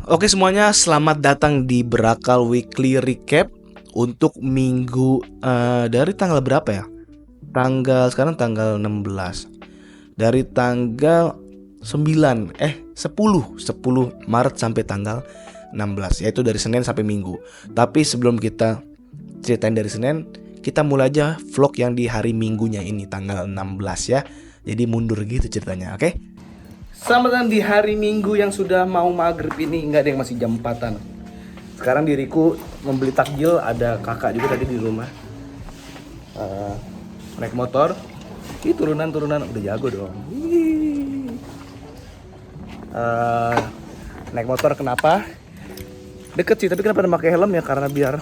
Oke semuanya, selamat datang di Berakal Weekly Recap untuk minggu dari tanggal berapa ya? Sekarang tanggal 16. Dari tanggal 10 Maret sampai tanggal 16, yaitu dari Senin sampai Minggu. Tapi sebelum kita ceritain dari Senin, kita mulai aja vlog yang di hari Minggunya ini tanggal 16 ya. Jadi mundur gitu ceritanya, oke? Selamat datang di hari Minggu yang sudah mau maghrib ini. Enggak ada yang masih jam 4-an. Sekarang diriku membeli takjil. Ada kakak juga tadi di rumah, naik motor. Ini turunan udah jago dong. Naik motor kenapa? Deket sih, tapi kenapa pakai helm ya? Karena biar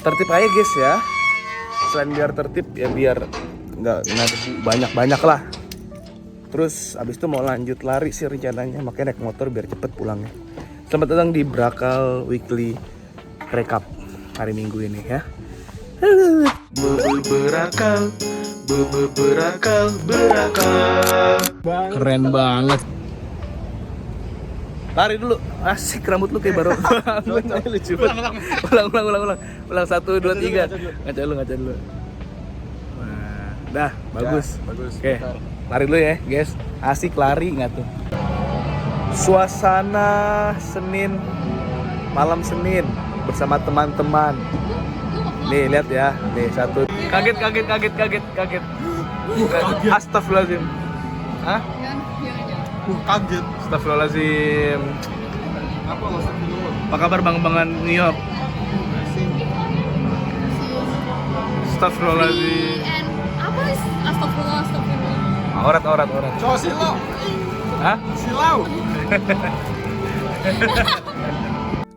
tertib aja guys ya. Selain biar tertib ya biar nggak banyak lah. Terus abis itu mau lanjut lari sih rencananya, makanya naik motor biar cepet pulangnya. Selamat datang di Berakal Weekly Recap hari Minggu ini ya. Berakal. Keren banget. Lari dulu, asik rambut lu kayak baru lucu banget. Ulang 1, 2, 3. Ngaca dulu. Nah, dah, bagus. Oke. Lari dulu ya guys, asik lari nggak tuh? Suasana malam Senin bersama teman-teman. Nih lihat ya, nih satu. Kaget. Astagfirullahaladzim. Hah? Kaget. Astagfirullahaladzim. Apa kabar bang-bangan New York? Astagfirullahaladzim. Apa sih? Astagfirullah. Orat. Cowok silau. Hah? Silau.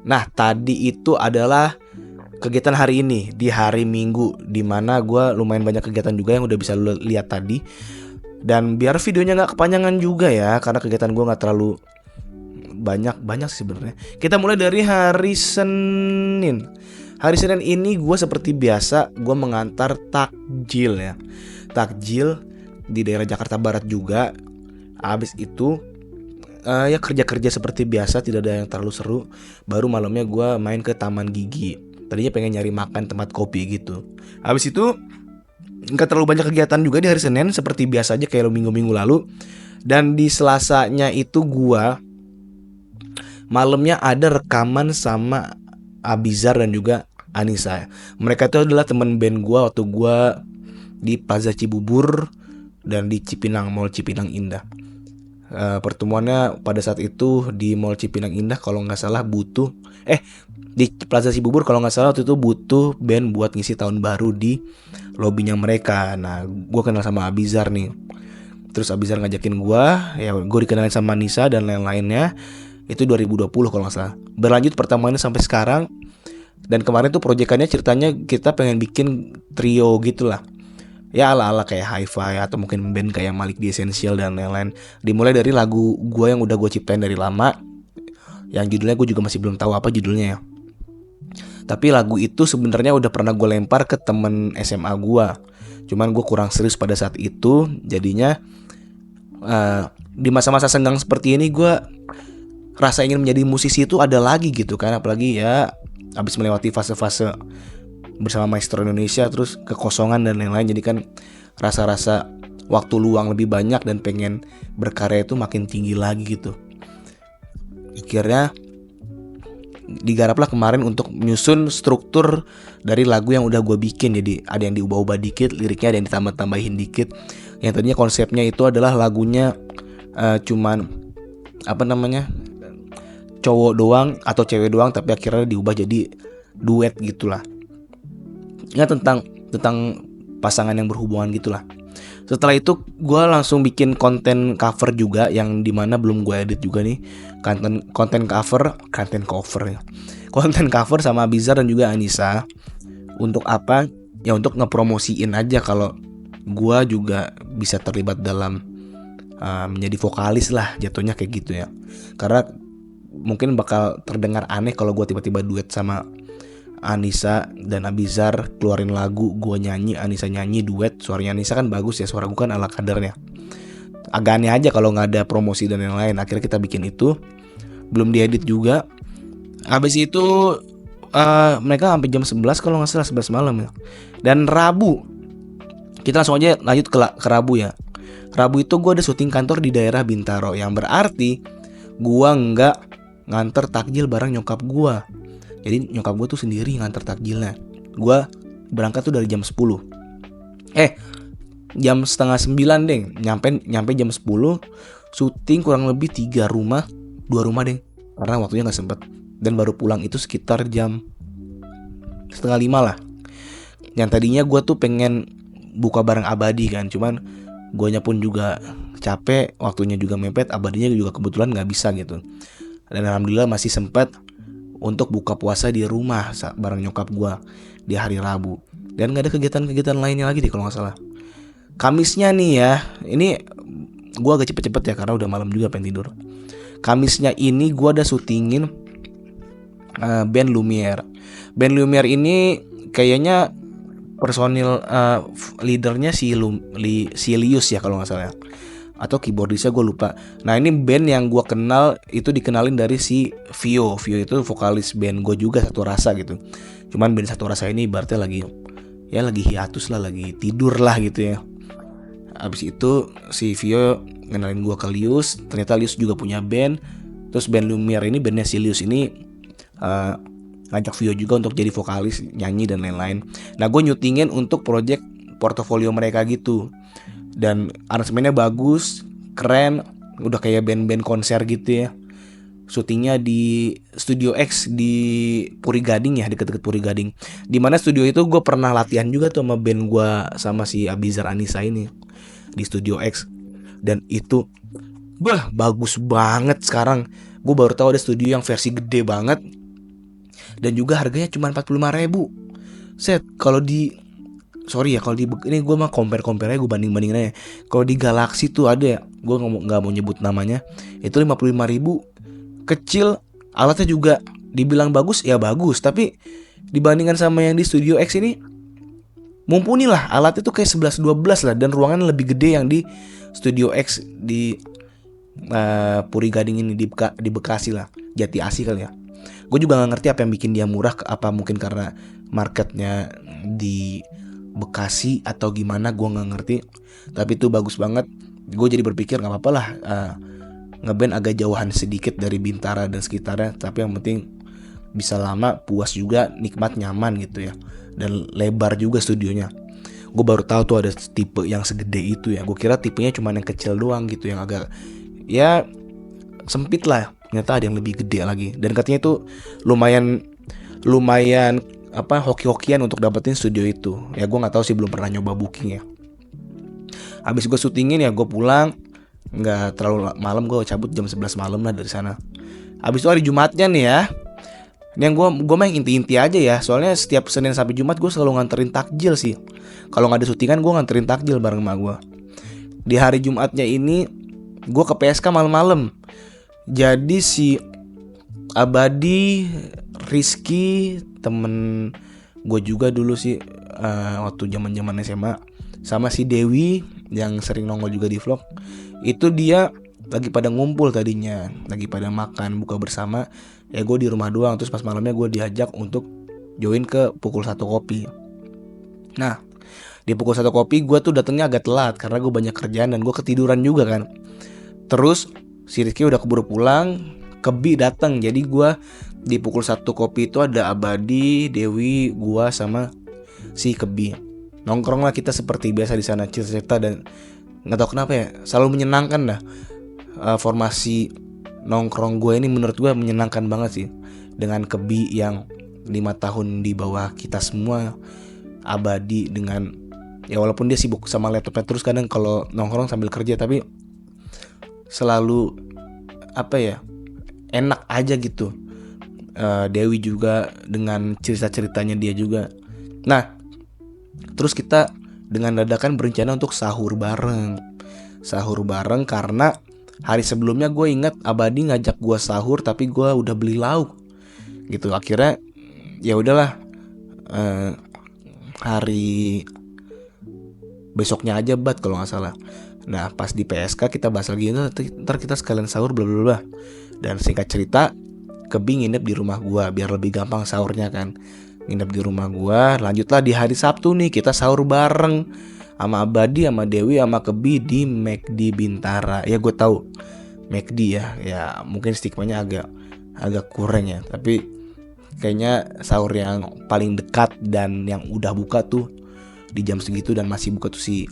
Nah, tadi itu adalah kegiatan hari ini di hari Minggu, dimana gue lumayan banyak kegiatan juga yang udah bisa lu lihat tadi. Dan biar videonya nggak kepanjangan juga ya, karena kegiatan gue nggak terlalu banyak sih sebenarnya. Kita mulai dari hari Senin. Hari Senin ini gue seperti biasa gue mengantar takjil ya. Takjil di daerah Jakarta Barat juga. Habis itu ya kerja seperti biasa, tidak ada yang terlalu seru. Baru malamnya gue main ke Taman Gigi. Tadinya pengen nyari makan tempat kopi gitu. Habis itu nggak terlalu banyak kegiatan juga di hari Senin, seperti biasa aja kayak minggu-minggu lalu. Dan di Selasanya itu gue malamnya ada rekaman sama Abizar dan juga Anissa. Mereka itu adalah teman band gue waktu gue di Plaza Cibubur dan di Mall Cipinang Indah. Pertemuannya pada saat itu di Mall Cipinang Indah kalau nggak salah di Plaza Cibubur kalau nggak salah waktu itu butuh band buat ngisi tahun baru di lobbynya mereka. Nah, gue kenal sama Abizar nih. Terus Abizar ngajakin gue dikenalin sama Nisa dan lain-lainnya. Itu 2020 kalau nggak salah. Berlanjut pertemuannya sampai sekarang. Dan kemarin tuh proyekannya ceritanya kita pengen bikin trio gitulah. Ya ala-ala kayak Hi-Fi atau mungkin band kayak Malik The Essential dan lain-lain. Dimulai dari lagu gue yang udah gue ciptain dari lama, yang judulnya gue juga masih belum tahu apa judulnya ya. Tapi lagu itu sebenarnya udah pernah gue lempar ke temen SMA gue. Cuman gue kurang serius pada saat itu. Jadinya di masa-masa senggang seperti ini gue rasa ingin menjadi musisi itu ada lagi gitu kan. Apalagi ya habis melewati fase-fase bersama Maestro Indonesia, terus kekosongan dan lain-lain. Jadi kan rasa-rasa waktu luang lebih banyak dan pengen berkarya itu makin tinggi lagi gitu. Akhirnya digaraplah kemarin untuk menyusun struktur dari lagu yang udah gue bikin. Jadi ada yang diubah-ubah dikit, liriknya ada yang ditambah-tambahin dikit. Yang tadinya konsepnya itu adalah lagunya cuman cowok doang atau cewek doang, tapi akhirnya diubah jadi duet gitulah. Ya tentang pasangan yang berhubungan gitulah. Setelah itu gue langsung bikin konten cover juga, yang dimana belum gue edit juga nih. Konten cover sama Bizar dan juga Anissa. Untuk apa? Ya untuk ngepromosiin aja kalau gue juga bisa terlibat dalam menjadi vokalis lah, jatuhnya kayak gitu ya. Karena mungkin bakal terdengar aneh kalau gue tiba-tiba duet sama Anissa dan Abizar, keluarin lagu, gue nyanyi, Anissa nyanyi, duet. Suaranya Anissa kan bagus ya, suara gue kan ala kadarnya. Agak aneh aja kalau nggak ada promosi dan yang lain. Akhirnya kita bikin itu. belum diedit juga. Habis itu mereka sampai jam 11 kalau nggak salah, 11 malam ya. Dan Rabu kita langsung aja lanjut ke Rabu ya. Rabu itu gue ada syuting kantor di daerah Bintaro, yang berarti gue nggak nganter takjil bareng nyokap gue. Jadi nyokap gue tuh sendiri nganter takjilnya. Gue berangkat tuh dari jam 10. Jam setengah 9 deh. Nyampe jam 10. Syuting kurang lebih 3 rumah, 2 rumah deh, karena waktunya nggak sempet. Dan baru pulang itu sekitar jam setengah 5 lah. Yang tadinya gue tuh pengen buka bareng Abadi kan, cuman guanya pun juga capek, waktunya juga mepet, Abadinya juga kebetulan nggak bisa gitu. Dan alhamdulillah masih sempat untuk buka puasa di rumah bareng nyokap gua di hari Rabu. Dan nggak ada kegiatan-kegiatan lainnya lagi deh kalau nggak salah. Kamisnya nih ya, ini gua agak cepet-cepet ya karena udah malam juga pengen tidur. Kamisnya ini gua ada syutingin band Lumiere. Band Lumiere ini kayaknya personil leadernya si Lius ya kalau nggak salah, atau keyboardisnya gue lupa. Nah ini band yang gue kenal itu dikenalin dari si Vio itu vokalis band gue juga, Satu Rasa gitu. Cuman band Satu Rasa ini ibaratnya lagi hiatus lah, lagi tidur lah gitu ya. Abis itu si Vio ngenalin gue ke Lius, ternyata Lius juga punya band. Terus band Lumiere ini, bandnya si Lius ini ngajak Vio juga untuk jadi vokalis, nyanyi dan lain-lain. Nah gue nyutingin untuk project portofolio mereka gitu. Dan aransemennya bagus, keren, udah kayak band-band konser gitu ya. Syutingnya di Studio X di Puri Gading ya, deket-deket Puri Gading. Dimana studio itu gue pernah latihan juga tuh sama band gue, sama si Abizar Anissa ini di Studio X. Dan itu bagus banget. Sekarang gue baru tahu ada studio yang versi gede banget. Dan juga harganya cuma 45.000. Set, kalau di ini gue mah compare aja, gue banding aja. Kalau di Galaxy tuh ada ya, gue nggak mau nyebut namanya, itu 55.000. Kecil, alatnya juga dibilang bagus ya bagus, tapi dibandingkan sama yang di Studio X ini mumpuni lah. Alatnya tuh kayak 11-12 lah, dan ruangan lebih gede yang di Studio X di Puri Gading ini, di Bekasi lah, Jati Asih kali ya. Gue juga gak ngerti apa yang bikin dia murah, apa mungkin karena marketnya di Bekasi atau gimana, gue gak ngerti. Tapi itu bagus banget. Gue jadi berpikir gak apa-apa lah ngeband agak jauhan sedikit dari Bintara dan sekitarnya, tapi yang penting bisa lama, puas juga, nikmat, nyaman gitu ya. Dan lebar juga studionya. Gue baru tahu tuh ada tipe yang segede itu ya. Gue kira tipenya cuma yang kecil doang gitu, yang agak ya sempit lah. Ternyata ada yang lebih gede lagi. Dan katanya itu lumayan hoki-hokian untuk dapetin studio itu. Ya gue nggak tahu sih, belum pernah nyoba booking ya. Habis gue syutingin ya gue pulang, nggak terlalu malam, gue cabut jam 11 malam lah dari sana. Habis itu hari Jumatnya nih ya, yang gue main inti-inti aja ya. Soalnya setiap Senin sampai Jumat gue selalu nganterin takjil sih. Kalau nggak ada syutingan gue nganterin takjil bareng emak gue. Di hari Jumatnya ini gue ke PSK malam-malam. Jadi si Abadi, Rizky, temen gue juga dulu sih waktu zaman SMA, sama si Dewi yang sering nongol juga di vlog, itu dia lagi pada ngumpul tadinya, lagi pada makan buka bersama. Ya gue di rumah doang. Terus pas malamnya gue diajak untuk join ke Pukul 1 Kopi. Nah di Pukul 1 Kopi gue tuh datangnya agak telat karena gue banyak kerjaan dan gue ketiduran juga kan. Terus si Rizky udah keburu pulang, Kebi datang. Jadi gue di Pukul 1 Kopi itu ada Abadi, Dewi, gue sama si Kebi. Nongkrong lah kita seperti biasa di sana, cerita, dan nggak tahu kenapa ya selalu menyenangkan dah. Formasi nongkrong gue ini menurut gue menyenangkan banget sih. Dengan Kebi yang 5 tahun di bawah kita semua, Abadi dengan ya walaupun dia sibuk sama laptopnya terus kadang kalau nongkrong sambil kerja, tapi selalu enak aja gitu. Dewi juga dengan cerita-ceritanya dia juga. Nah terus kita dengan dadakan berencana untuk sahur bareng karena hari sebelumnya gue ingat Abadi ngajak gue sahur tapi gue udah beli lauk gitu. Akhirnya ya udahlah, hari besoknya aja kalau nggak salah. Nah pas di PSK kita bahas lagi, ntar kita sekalian sahur bla bla bla. Dan singkat cerita, Kebi nginep di rumah gua biar lebih gampang sahurnya kan. Nginep di rumah gua, lanjutlah di hari Sabtu nih kita sahur bareng sama Abadi, sama Dewi, sama Kebi di McD Bintara. Ya gue tahu McD ya mungkin stigmanya agak kurang ya, tapi kayaknya sahur yang paling dekat dan yang udah buka tuh di jam segitu dan masih buka tuh si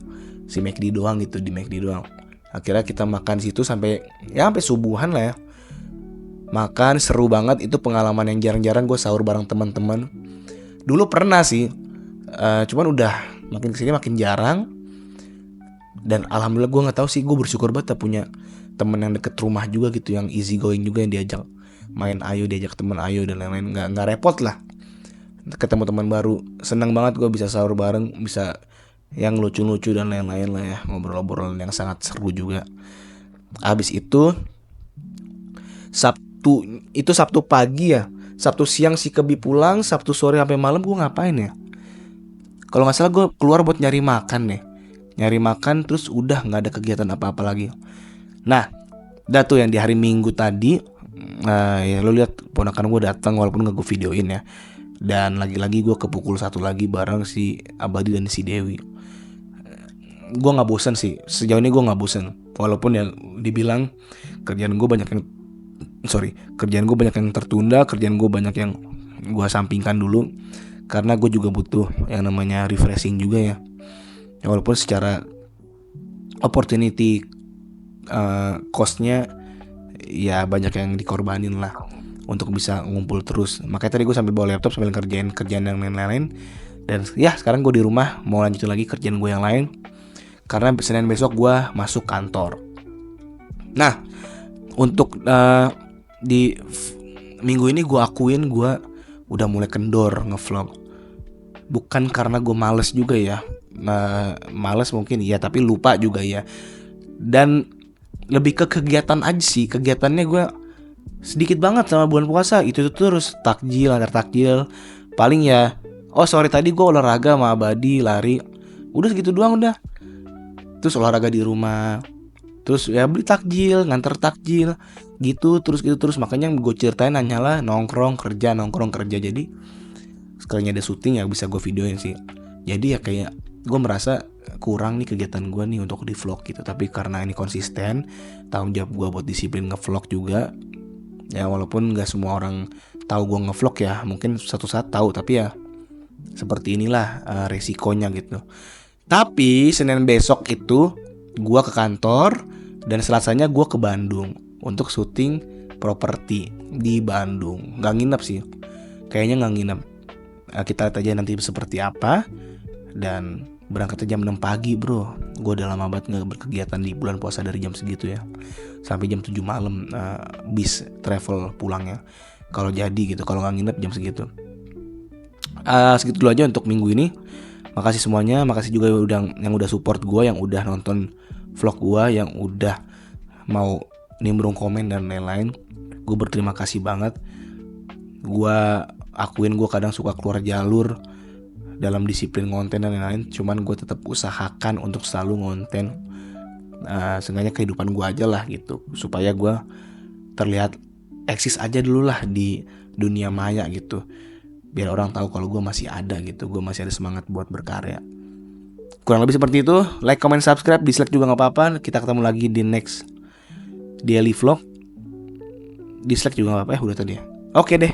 McD doang gitu, di McD doang. Akhirnya kita makan situ sampai subuhan lah ya. Makan seru banget, itu pengalaman yang jarang-jarang gue sahur bareng teman-teman. Dulu pernah sih, cuman udah makin kesini makin jarang. Dan alhamdulillah gue nggak tahu sih, gue bersyukur banget punya temen yang deket rumah juga gitu, yang easy going juga, yang diajak main ayo, diajak temen ayo dan lain-lain, nggak repot lah. Ketemu teman baru, senang banget gue bisa sahur bareng, bisa yang lucu-lucu dan lain-lain lah ya, ngobrol-ngobrol yang sangat seru juga. Habis itu Sabtu pagi ya, Sabtu siang si Kebi pulang, Sabtu sore sampai malam gue ngapain ya? Kalau nggak salah gue keluar buat nyari makan terus udah nggak ada kegiatan apa-apa lagi. Nah, udah tuh yang di hari Minggu tadi, ya lo lihat ponakan gue datang walaupun nggak gue videoin ya. Dan lagi-lagi gue kepukul satu lagi bareng si Abadi dan si Dewi. Gue nggak bosan sih, sejauh ini gue nggak bosan. Walaupun ya dibilang kerjaan gue banyak yang tertunda, kerjaan gue banyak yang gue sampingkan dulu. Karena gue juga butuh yang namanya refreshing juga ya. Walaupun secara opportunity cost-nya ya banyak yang dikorbanin lah untuk bisa ngumpul terus. Makanya tadi gue sambil bawa laptop sambil kerjaan yang lain-lain. Dan ya sekarang gue di rumah mau lanjutin lagi kerjaan gue yang lain. Karena Senin besok gue masuk kantor. Nah, untuk di minggu ini gue akuin gue udah mulai kendor ngevlog. Bukan karena gue males juga ya, males mungkin ya, tapi lupa juga ya. Dan lebih ke kegiatan aja sih. Kegiatannya gue sedikit banget sama bulan puasa. Itu terus antar takjil. Paling ya, sorry tadi gue olahraga sama Abadi, lari. Udah segitu doang udah. Terus olahraga di rumah, terus ya beli takjil, nganter takjil gitu terus. Makanya gue ceritain hanyalah nongkrong kerja. Jadi sekalinya ada syuting ya bisa gue videoin sih. Jadi ya kayak gue merasa kurang nih kegiatan gue nih untuk di vlog gitu. Tapi karena ini konsisten, tanggung jawab gue buat disiplin ngevlog juga. Ya walaupun gak semua orang tahu gue ngevlog ya, mungkin suatu saat tahu, tapi ya seperti inilah resikonya gitu. Tapi Senin besok itu gue ke kantor dan Selasanya gue ke Bandung untuk syuting properti di Bandung. Gak nginep sih, kayaknya gak nginep. Kita lihat aja nanti seperti apa. Dan berangkatnya jam 6 pagi bro. Gue udah lama banget gak berkegiatan di bulan puasa dari jam segitu ya. Sampai jam 7 malam bis travel pulangnya, kalau jadi gitu, kalau gak nginep jam segitu. Segitu dulu aja untuk minggu ini. Makasih semuanya. Makasih juga yang udah support gue, yang udah nonton vlog gue, yang udah mau nimbrung komen dan lain-lain. Gue berterima kasih banget. Gue akuin gue kadang suka keluar jalur dalam disiplin konten dan lain-lain. Cuman gue tetap usahakan untuk selalu ngonten seenggaknya kehidupan gue aja lah gitu, supaya gue terlihat eksis aja dulu lah di dunia maya gitu, biar orang tahu kalau gue masih ada gitu, gue masih ada semangat buat berkarya. Kurang lebih seperti itu. Like, comment, subscribe, dislike juga gak apa-apa. Kita ketemu lagi di next daily vlog. Dislike juga gak apa-apa ya, udah tadi ya. Oke deh.